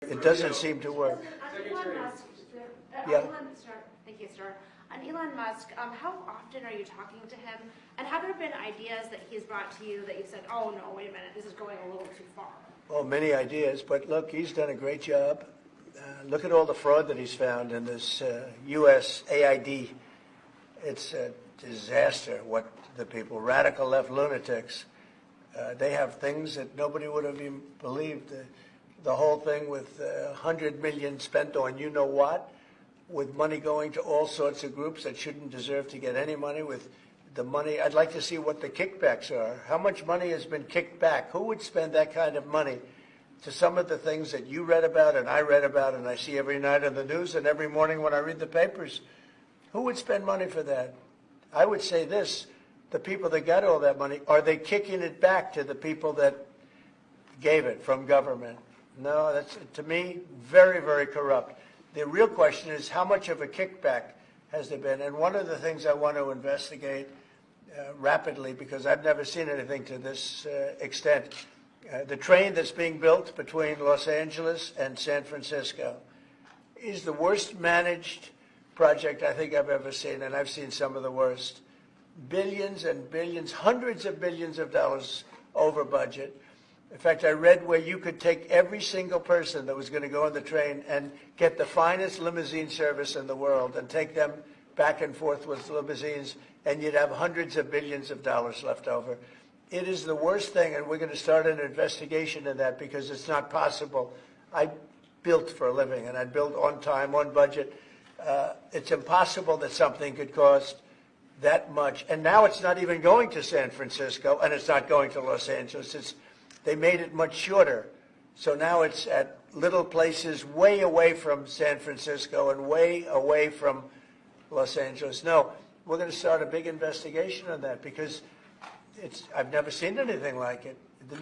It doesn't seem to work. Elon Musk, Yeah. thank you, sir. On Elon Musk, how often are you talking to him? And have there been ideas that he's brought to you that you said, oh, no, wait a minute, this is going a little too far? Well, many ideas, but look, he's done a great job. Look at all the fraud that he's found in this U.S. AID. It's a disaster what the people, radical left lunatics, they have things that nobody would have even believed. The whole thing with $100 million spent on you know what, with money going to all sorts of groups that shouldn't deserve to get any money, with the money. I'd like to see what the kickbacks are. How much money has been kicked back? Who would spend that kind of money to some of the things that you read about and I read about and I see every night on the news and every morning when I read the papers? Who would spend money for that? I would say this, the people that got all that money, are they kicking it back to the people that gave it from government? No, that's, to me, very, very corrupt. The real question is how much of a kickback has there been? And one of the things I want to investigate rapidly, because I've never seen anything to this extent, the train that's being built between Los Angeles and San Francisco is the worst managed project I think I've ever seen, and I've seen some of the worst. Billions and billions, hundreds of billions of dollars over budget. In fact, I read where you could take every single person that was going to go on the train and get the finest limousine service in the world and take them back and forth with limousines, and you'd have hundreds of billions of dollars left over. It is the worst thing, and we're going to start an investigation in that because it's not possible. I built for a living, and I built on time, on budget. It's impossible that something could cost that much. And now it's not even going to San Francisco, and it's not going to Los Angeles. They made it much shorter. So now it's at little places way away from San Francisco and way away from Los Angeles. No, we're going to start a big investigation on that because I've never seen anything like it.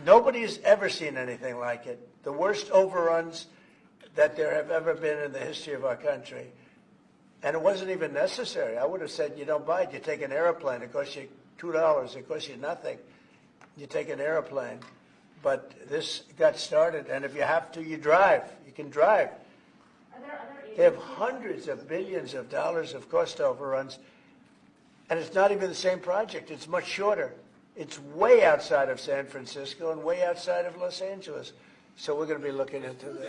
Nobody has ever seen anything like it. The worst overruns that there have ever been in the history of our country. And it wasn't even necessary. I would have said, you don't buy it. You take an airplane. It costs you $2. It costs you nothing. You take an airplane. But this got started, and if you have to, you drive. You can drive. They have hundreds of billions of dollars of cost overruns, and it's not even the same project. It's much shorter. It's way outside of San Francisco and way outside of Los Angeles. So we're going to be looking into that. Is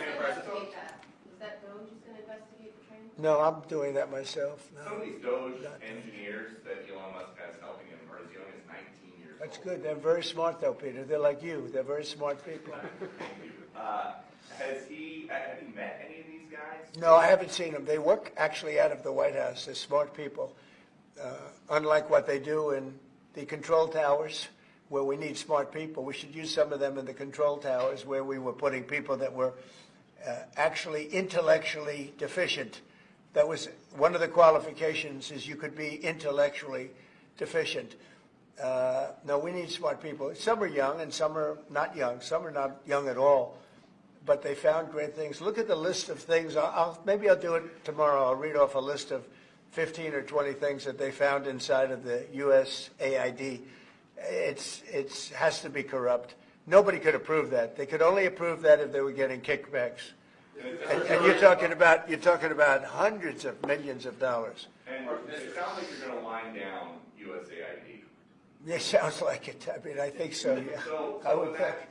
that DOGE who's going to investigate the train? No, I'm doing that myself. No. Some of these DOGE engineers that Elon Musk has helping him are as young as 19 years old. That's good. They're very smart, though, Peter. They're like you. They're very smart people. Thank you. Have you met any of these guys? No, I haven't seen them. They work actually out of the White House. They're smart people. Unlike what they do in the control towers, where we need smart people, we should use some of them in the control towers where we were putting people that were actually intellectually deficient. That was one of the qualifications, is you could be intellectually deficient. No, we need smart people. Some are young and some are not young. Some are not young at all. But they found great things. Look at the list of things. Maybe I'll do it tomorrow. I'll read off a list of 15 or 20 things that they found inside of the U.S. AID. It has to be corrupt. Nobody could approve that. They could only approve that if they were getting kickbacks. And you're talking about hundreds of millions of dollars. And it sounds like you're going to wind down USAID. It sounds like it. I mean, I think so, yeah. So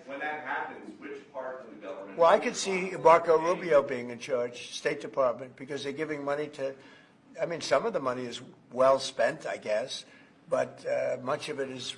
when that happens, which part of the government? Well, I could see Marco Rubio being in charge, State Department, because they're giving money to, I mean, some of the money is well spent, I guess, but much of it is